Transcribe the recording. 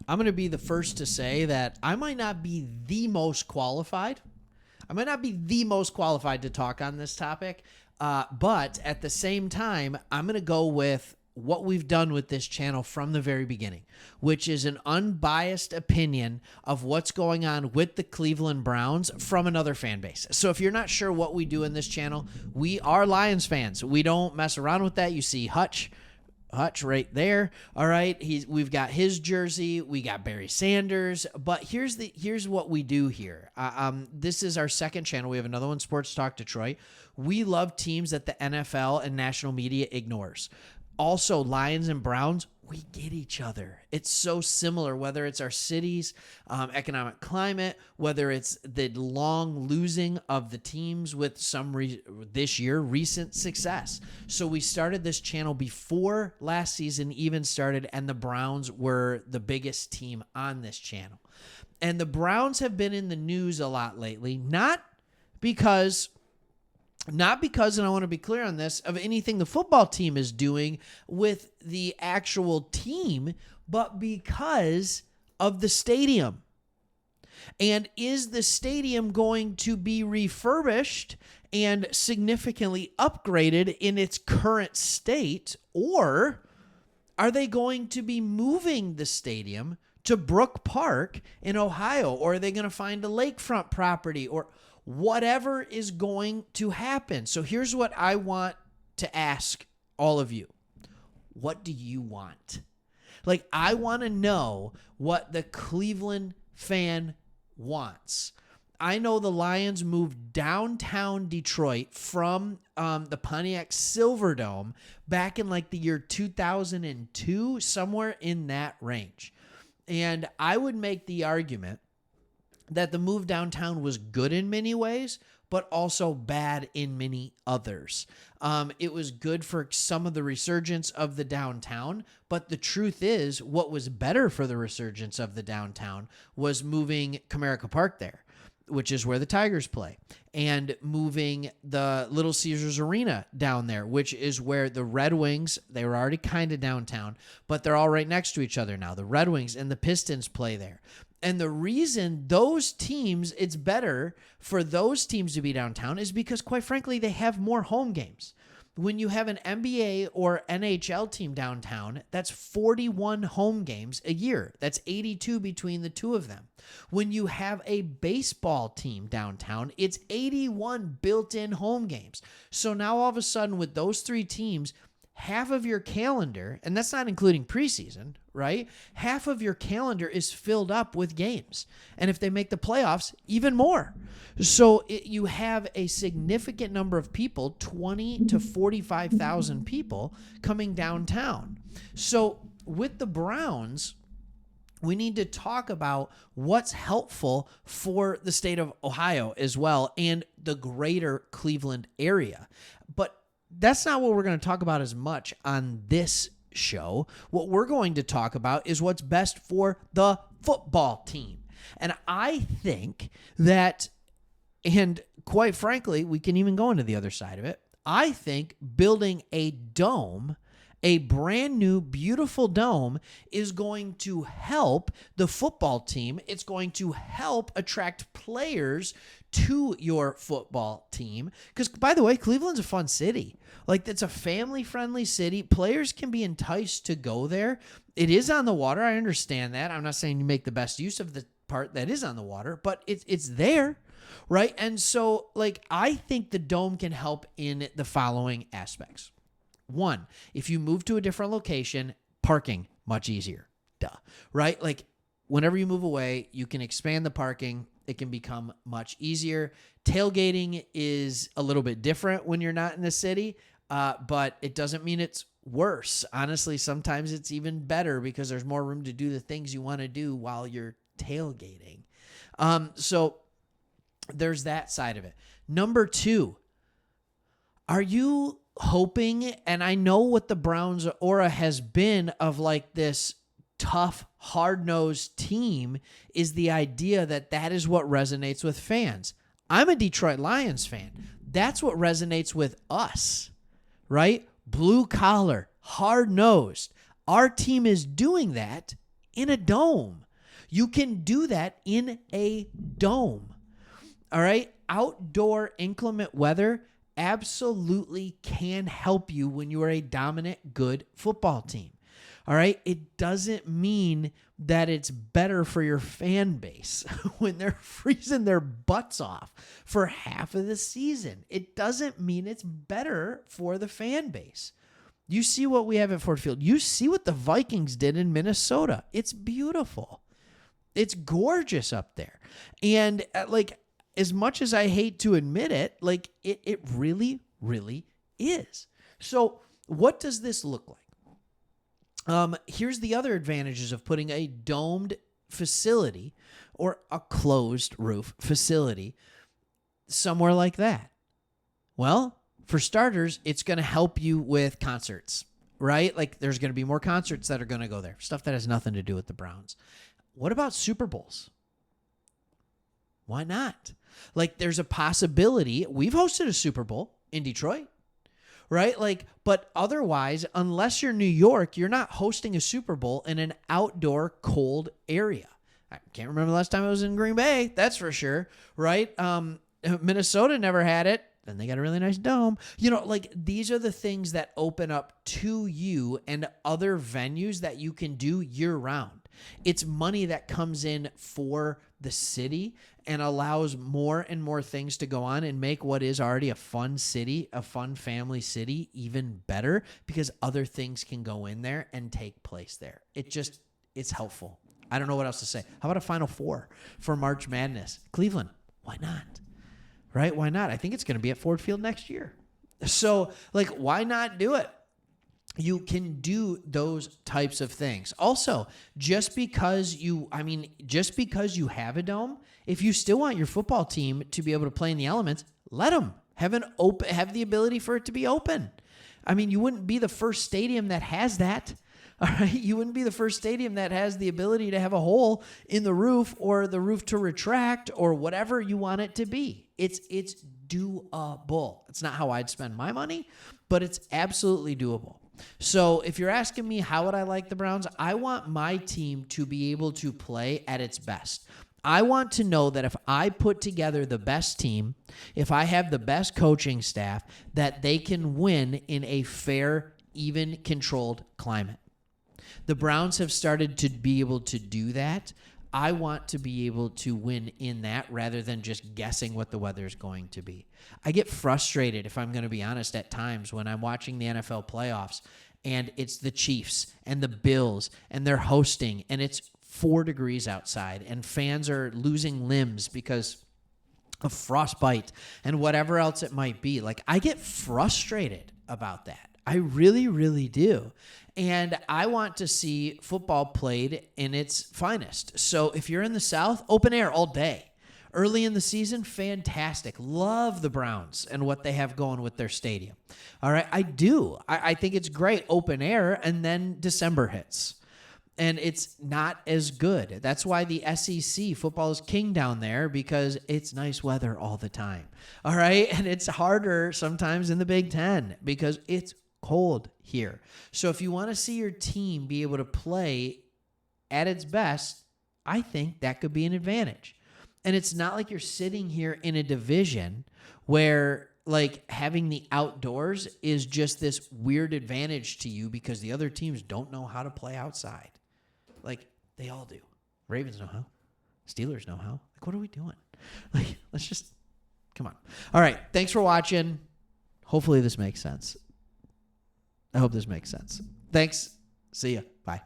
I'm going to be the first to say that I might not be the most qualified. I might not be the most qualified to talk on this topic, but at the same time, I'm going to go with what we've done with this channel from the very beginning, which is an unbiased opinion of what's going on with the Cleveland Browns from another fan base. So if you're not sure what we do in this channel, we are Lions fans. We don't mess around with that. You see Hutch right there. All right. We've got his jersey. We got Barry Sanders. But here's what we do here. This is our second channel. We have another one, Sports Talk Detroit. We love teams that the NFL and national media ignores. Also, Lions and Browns, we get each other. It's so similar, whether it's our city's economic climate, whether it's the long losing of the teams with this year, recent success. So we started this channel before last season even started, and the Browns were the biggest team on this channel. And the Browns have been in the news a lot lately, not because, and I want to be clear on this, of anything the football team is doing with the actual team, but because of the stadium. And is the stadium going to be refurbished and significantly upgraded in its current state, or are they going to be moving the stadium to Brook Park in Ohio, or are they going to find a lakefront property, or whatever is going to happen? So here's what I want to ask all of you. What do you want? Like, I want to know what the Cleveland fan wants. I know the Lions moved downtown Detroit from the Pontiac Silverdome back in like the year 2002, somewhere in that range. And I would make the argument that the move downtown was good in many ways, but also bad in many others. It was good for some of the resurgence of the downtown, but the truth is, what was better for the resurgence of the downtown was moving Comerica Park there, which is where the Tigers play, and moving the Little Caesars Arena down there, which is where the Red Wings, they were already kind of downtown, but they're all right next to each other now. The Red Wings and the Pistons play there. And the reason those teams, it's better for those teams to be downtown is because, quite frankly, they have more home games. When you have an NBA or NHL team downtown, that's 41 home games a year. That's 82 between the two of them. When you have a baseball team downtown, it's 81 built-in home games. So now all of a sudden with those three teams, half of your calendar, and that's not including preseason, right? Half of your calendar is filled up with games. And if they make the playoffs, even more. So you have a significant number of people, 20 to 45,000 people coming downtown. So with the Browns, we need to talk about what's helpful for the state of Ohio as well and the greater Cleveland area. But that's not what we're going to talk about as much on this show. What we're going to talk about is what's best for the football team. And I think that, and quite frankly, we can even go into the other side of it. I think building a dome, a brand new, beautiful dome, is going to help the football team. It's going to help attract players to your football team. Because, by the way, Cleveland's a fun city. Like, it's a family-friendly city. Players can be enticed to go there. It is on the water. I understand that. I'm not saying you make the best use of the part that is on the water, but it's there, right? And so, like, I think the dome can help in the following aspects. One, if you move to a different location, parking, much easier. Duh. Right? Like, whenever you move away, you can expand the parking. It can become much easier. Tailgating is a little bit different when you're not in the city, but it doesn't mean it's worse. Honestly, sometimes it's even better because there's more room to do the things you want to do while you're tailgating. So there's that side of it. Number two, are you hoping, and I know what the Browns aura has been of like this tough, hard-nosed team, is the idea that that is what resonates with fans. I'm a Detroit Lions fan. That's what resonates with us, right? Blue collar, hard-nosed. Our team is doing that in a dome. You can do that in a dome. All right? Outdoor inclement weather absolutely can help you when you are a dominant, good football team. All right? It doesn't mean that it's better for your fan base when they're freezing their butts off for half of the season. It doesn't mean it's better for the fan base. You see what we have at Ford Field. You see what the Vikings did in Minnesota. It's beautiful. It's gorgeous up there. And as much as I hate to admit it, it really, really is. So what does this look like? Here's the other advantages of putting a domed facility or a closed roof facility somewhere like that. Well, for starters, it's going to help you with concerts, right? Like there's going to be more concerts that are going to go there. Stuff that has nothing to do with the Browns. What about Super Bowls? Why not? There's a possibility. We've hosted a Super Bowl in Detroit, right? But otherwise, unless you're New York, you're not hosting a Super Bowl in an outdoor cold area. I can't remember the last time I was in Green Bay. That's for sure, right? Minnesota never had it. Then they got a really nice dome. These are the things that open up to you and other venues that you can do year round. It's money that comes in for the city and allows more and more things to go on and make what is already a fun city, a fun family city, even better because other things can go in there and take place there. It's helpful. I don't know what else to say. How about a Final Four for March Madness? Cleveland, why not? Right? Why not? I think it's going to be at Ford Field next year. So, why not do it? You can do those types of things. Also, just because you have a dome, if you still want your football team to be able to play in the elements, let them have the ability for it to be open. You wouldn't be the first stadium that has that. All right, you wouldn't be the first stadium that has the ability to have a hole in the roof or the roof to retract or whatever you want it to be. It's doable. It's not how I'd spend my money, but it's absolutely doable. So if you're asking me how would I like the Browns, I want my team to be able to play at its best. I want to know that if I put together the best team, if I have the best coaching staff, that they can win in a fair, even controlled climate. The Browns have started to be able to do that. I want to be able to win in that rather than just guessing what the weather is going to be. I get frustrated, if I'm going to be honest, at times when I'm watching the NFL playoffs and it's the Chiefs and the Bills and they're hosting and it's 4 degrees outside and fans are losing limbs because of frostbite and whatever else it might be. I get frustrated about that. I really, really do. And I want to see football played in its finest. So if you're in the South, open air all day. Early in the season, fantastic. Love the Browns and what they have going with their stadium. All right, I do. I think it's great. Open air, and then December hits. And it's not as good. That's why the SEC, football is king down there, because it's nice weather all the time. All right, and it's harder sometimes in the Big Ten because it's cold here. So if you want to see your team be able to play at its best, I think that could be an advantage. And it's not like you're sitting here in a division where having the outdoors is just this weird advantage to you because the other teams don't know how to play outside. They all do. Ravens know how. Steelers know how. What are we doing? Let's just come on. All right. Thanks for watching. Hopefully this makes sense. I hope this makes sense. Thanks. See ya. Bye.